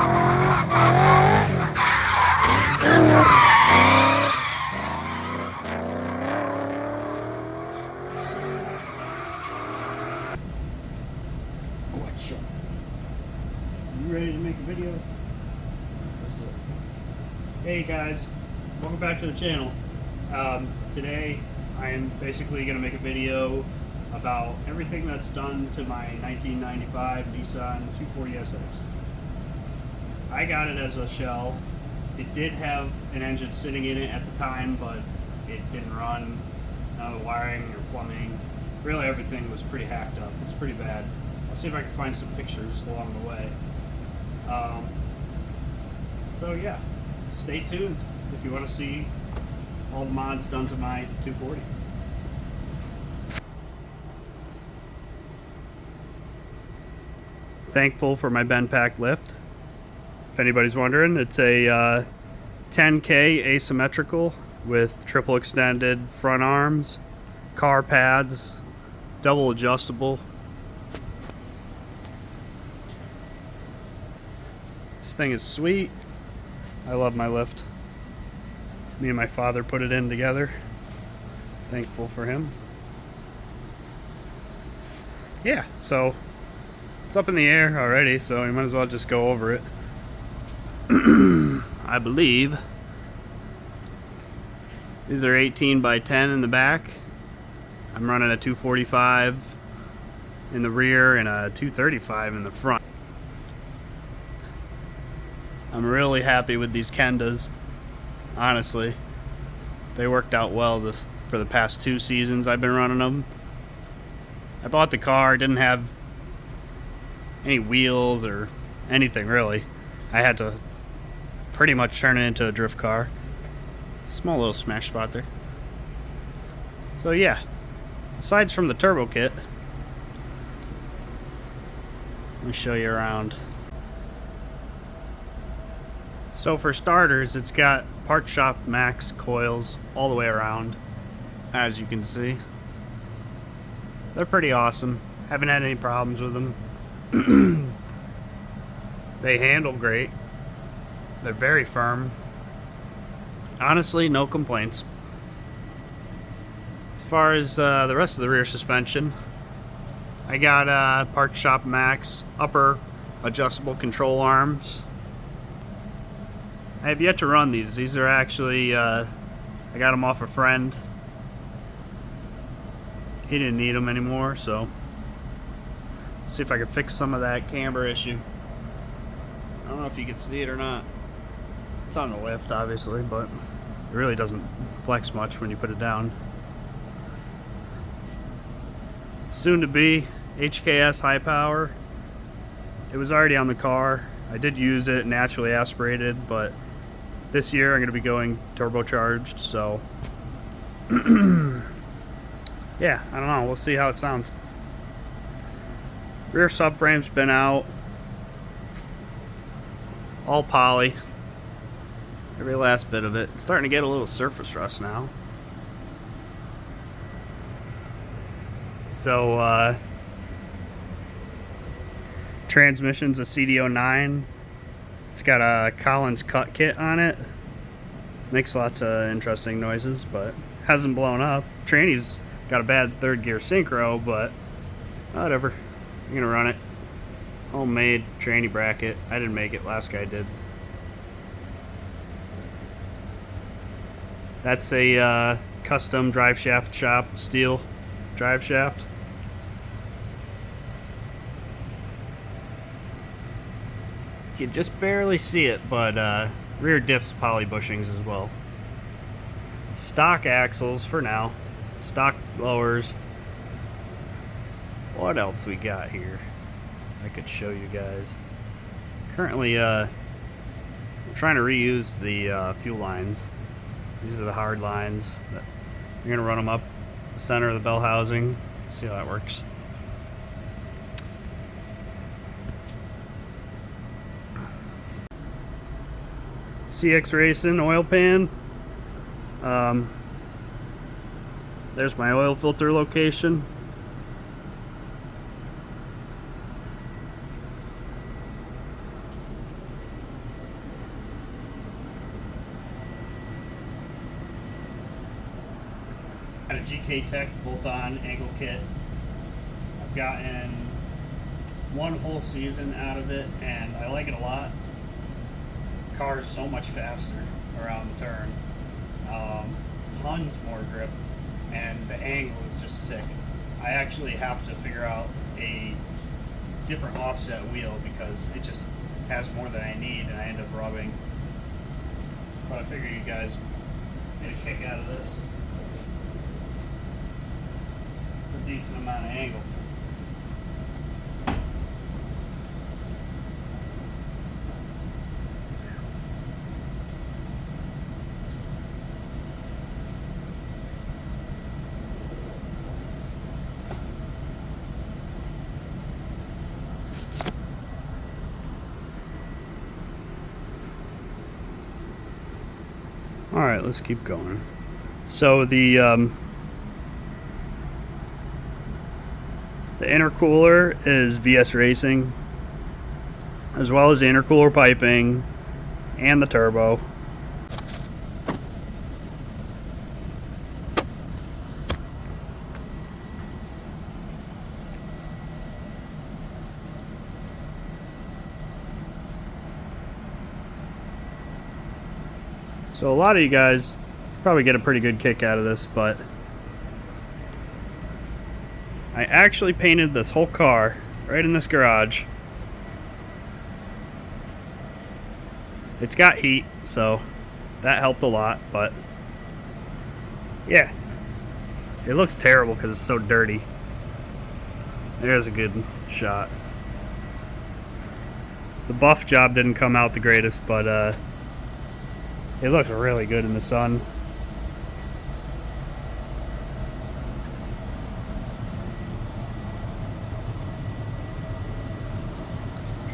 Gotcha. You ready to make a video? Let's do it. Hey guys, welcome back to the channel. Today I am basically going to make a video about everything that's done to my 1995 Nissan 240SX. I got it as a shell. It did have an engine sitting in it at the time, but it didn't run. None of the wiring or plumbing. Really everything was pretty hacked up. It's pretty bad. I'll see if I can find some pictures along the way. So yeah, stay tuned if you want to see all the mods done to my 240. Thankful for my bend pack lift. If anybody's wondering, it's a 10K asymmetrical with triple extended front arms, car pads, double adjustable. This thing is sweet. I love my lift. Me and my father put it in together. Thankful for him. Yeah, so it's up in the air already, so you might as well just go over it. I believe these are 18 by 10 in the back. I'm running a 245 in the rear and a 235 in the front. I'm really happy with these Kendas, honestly. They worked out well for the past 2 seasons I've been running them. I bought the car, didn't have any wheels or anything really. I had to pretty much turn it into a drift car. Small little smash spot there. So yeah, aside from the turbo kit, let me show you around. So for starters, it's got Part Shop Max coils all the way around, as you can see. They're pretty awesome. Haven't had any problems with them. They handle great. They're very firm. Honestly, no complaints. As far as the rest of the rear suspension, I got Part Shop Max upper adjustable control arms. I have yet to run these. These are actually, I got them off a friend. He didn't need them anymore, so let's see if I can fix some of that camber issue. I don't know if you can see it or not. It's on the lift, obviously, but it really doesn't flex much when you put it down. Soon to be HKS high power. It was already on the car. I did use it naturally aspirated, but this year I'm going to be going turbocharged, so yeah, I don't know. We'll see how it sounds. Rear subframe's been out. All poly. Every last bit of it. It's starting to get a little surface rust now. So, transmission's a CD09. It's got a Collins cut kit on it. Makes lots of interesting noises, but hasn't blown up. Tranny's got a bad third gear synchro, but whatever. I'm gonna run it. Homemade tranny bracket. I didn't make it, last guy did. That's a custom drive shaft shop steel drive shaft. You can just barely see it, but rear diffs poly bushings as well. Stock axles for now. Stock lowers. What else we got here? I could show you guys. Currently, I'm trying to reuse the fuel lines. These are the hard lines. You're gonna run them up the center of the bell housing. See how that works. CX Racing oil pan. There's my oil filter location. Got a GK Tech bolt-on angle kit. I've gotten one whole season out of it, and I like it a lot. The car is so much faster around the turn. Tons more grip, and the angle is just sick. I actually have to figure out a different offset wheel because it just has more than I need, and I end up rubbing. But I figure you guys get a kick out of this. It's a decent amount of angle. All right, let's keep going. So the intercooler is VS Racing, as well as the intercooler piping and the turbo. So a lot of you guys probably get a pretty good kick out of this, but I actually painted this whole car right in this garage. It's got heat, so that helped a lot, but yeah, it looks terrible because it's so dirty. There's a good shot. The buff job didn't come out the greatest, but it looks really good in the sun.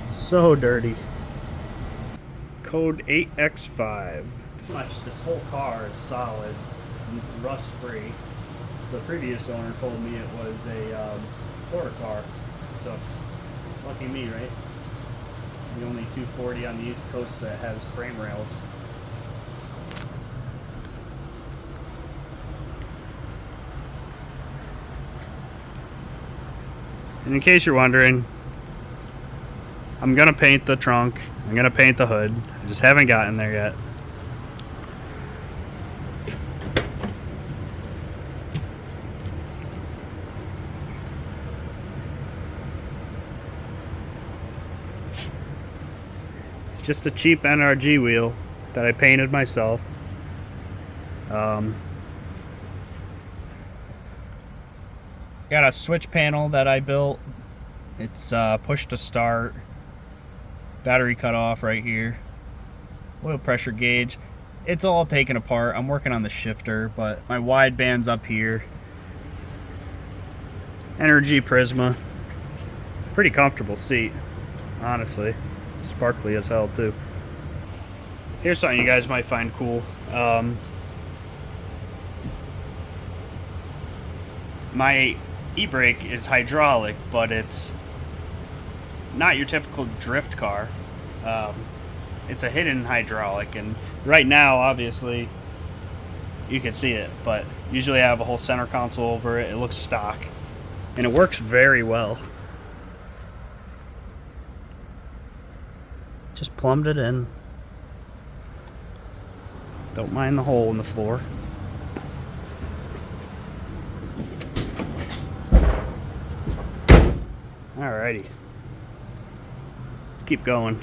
So dirty. Code 8X5. Pretty much this whole car is solid, rust free. The previous owner told me it was a quarter car, so lucky me, right? The only 240 on the East Coast that has frame rails. And in case you're wondering, I'm gonna paint the trunk, I'm gonna paint the hood. I just haven't gotten there yet. It's just a cheap NRG wheel that I painted myself. Got a switch panel that I built. It's push to start, battery cut off right here, oil pressure gauge. It's all taken apart. I'm working on the shifter, but my wideband's up here. NRG Prisma. Pretty comfortable seat, honestly. Sparkly as hell too. Here's something you guys might find cool. My e-brake is hydraulic, but it's not your typical drift car. It's a hidden hydraulic, and right now obviously you can see it, but usually I have a whole center console over it. It looks stock and it works very well. Just plumbed it in. Don't mind the hole in the floor. Alrighty, let's keep going.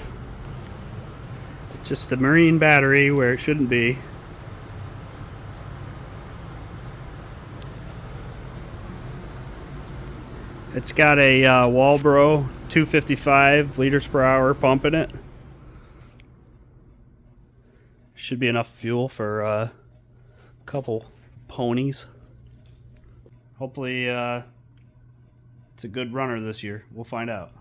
Just a marine battery where it shouldn't be. It's got a Walbro 255 liters per hour pump in it. Should be enough fuel for a couple ponies. Hopefully it's a good runner this year. We'll find out.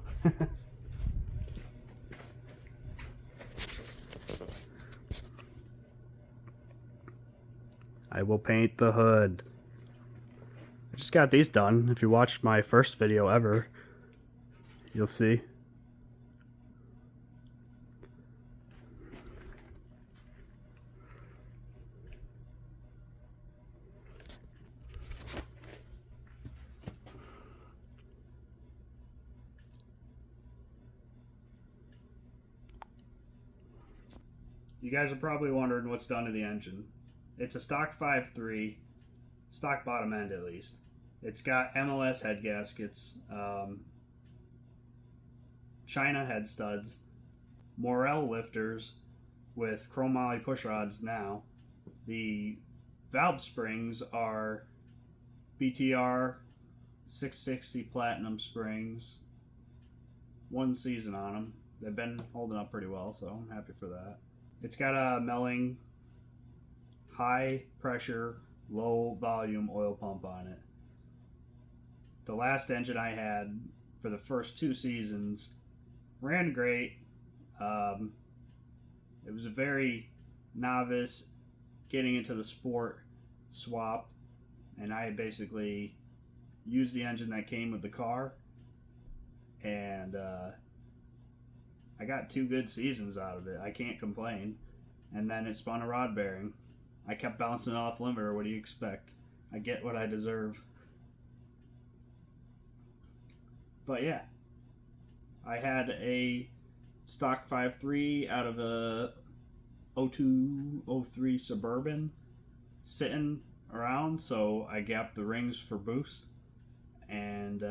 I will paint the hood. I just got these done. If you watched my first video ever, you'll see. You guys are probably wondering what's done to the engine. It's a stock 5.3, stock bottom end at least. It's got MLS head gaskets, China head studs, Morel lifters with chromoly push rods now. The valve springs are BTR 660 platinum springs. 1 season on them. They've been holding up pretty well, so I'm happy for that. It's got a Melling high pressure, low volume oil pump on it. The last engine I had for the first 2 seasons ran great. It was a very novice getting into the sport swap, and I basically used the engine that came with the car, and I got 2 good seasons out of it. I can't complain. And then it spun a rod bearing. I kept bouncing off limiter. What do you expect? I get what I deserve. But yeah, I had a stock 5.3 out of a 0203 Suburban sitting around, so I gapped the rings for boost and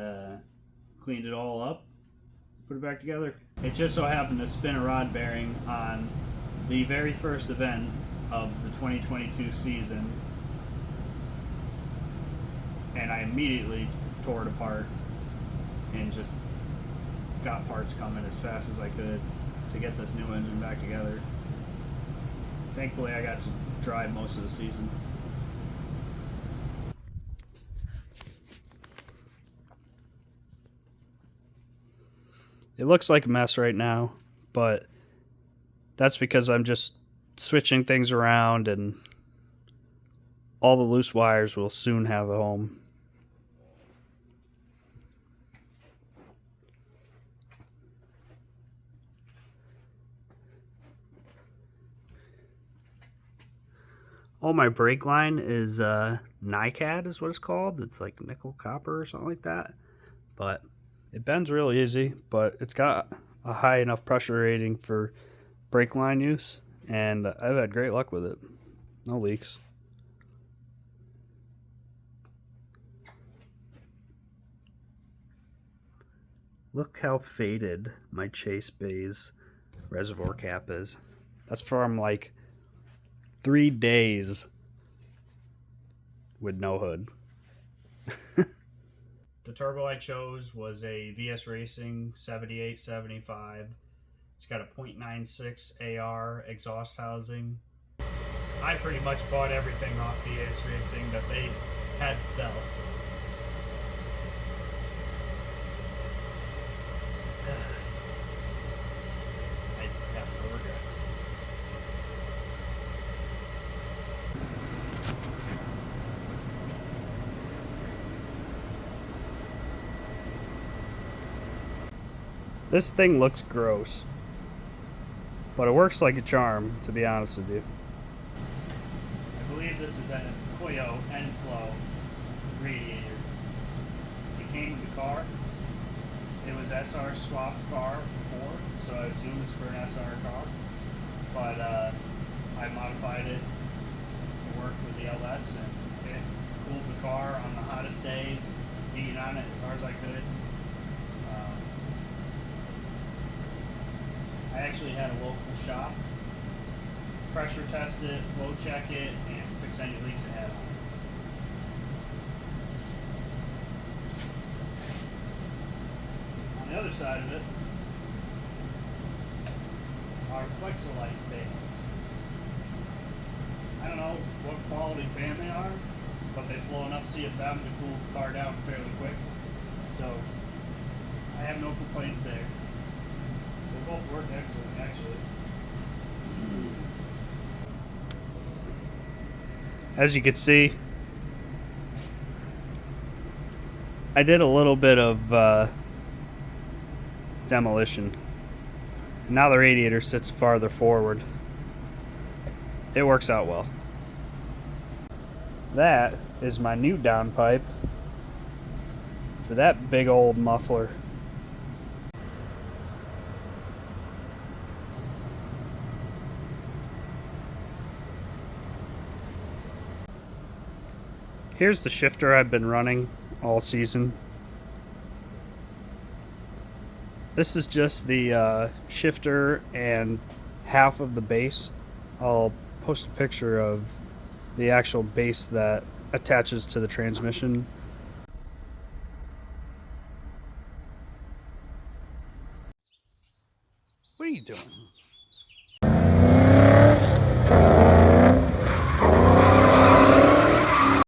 cleaned it all up, put it back together. It just so happened to spin a rod bearing on the very first event of the 2022 season, and I immediately tore it apart and just got parts coming as fast as I could to get this new engine back together. Thankfully, I got to drive most of the season. It looks like a mess right now, but that's because I'm just switching things around, and all the loose wires will soon have a home. All my brake line is NiCad is what it's called. It's like nickel copper or something like that. But it bends real easy, but it's got a high enough pressure rating for brake line use, and I've had great luck with it. No leaks. Look how faded my Chase Bays reservoir cap is. That's from like 3 days with no hood. The turbo I chose was a VS Racing 7875. It's got a .96 AR exhaust housing. I pretty much bought everything off VS Racing that they had to sell. I have no regrets. This thing looks gross, but it works like a charm, to be honest with you. I believe this is a Koyo N-Flow radiator. It came with the car. It was SR swapped car before, so I assume it's for an SR car. But I modified it to work with the LS, and it cooled the car on the hottest days, beating on it as hard as I could. I actually had a local shop pressure test it, flow check it, and fix any leaks it had on it. On the other side of it are Flexolite fans. I don't know what quality fan they are, but they flow enough CFM to cool the car down fairly quick. So I have no complaints there. They both work excellent, actually. As you can see, I did a little bit of demolition. Now the radiator sits farther forward. It works out well. That is my new downpipe for that big old muffler. Here's the shifter I've been running all season. This is just the shifter and half of the base. I'll post a picture of the actual base that attaches to the transmission. What are you doing?